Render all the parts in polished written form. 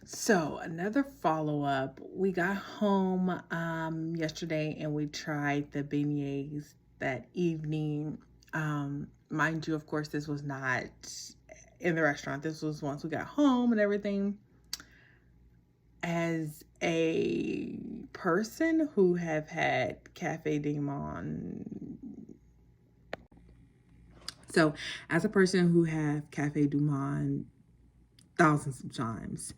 So another follow-up. We got home yesterday and we tried the beignets that evening. Mind you, of course, this was not in the restaurant. This was once we got home and everything. As a person who have had Cafe du Monde, so as a person who have Cafe du Monde thousands of times,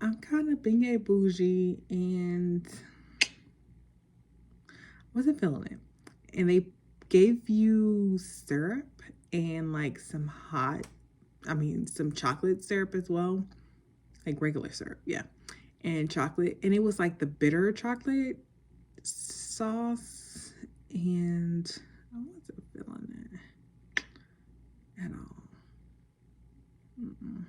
I'm kind of beignet bougie and wasn't feeling it. And they gave you syrup and like some chocolate syrup as well, like regular syrup, yeah, and chocolate. And it was like the bitter chocolate sauce, and I wasn't feeling it at all. Mm-mm.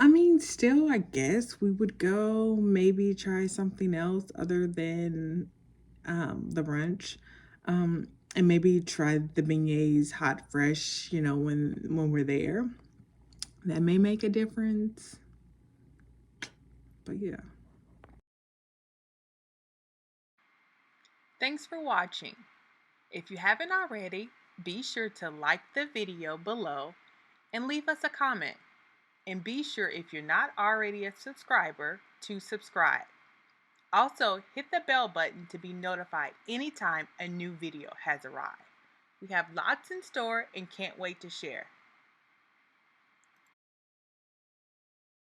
I mean, still, I guess we would go maybe try something else other than the brunch, and maybe try the beignets hot fresh. When we're there, that may make a difference. But yeah. Thanks for watching. If you haven't already, be sure to like the video below and leave us a comment. And be sure, if you're not already a subscriber, to subscribe. Also, hit the bell button to be notified anytime a new video has arrived. We have lots in store and can't wait to share.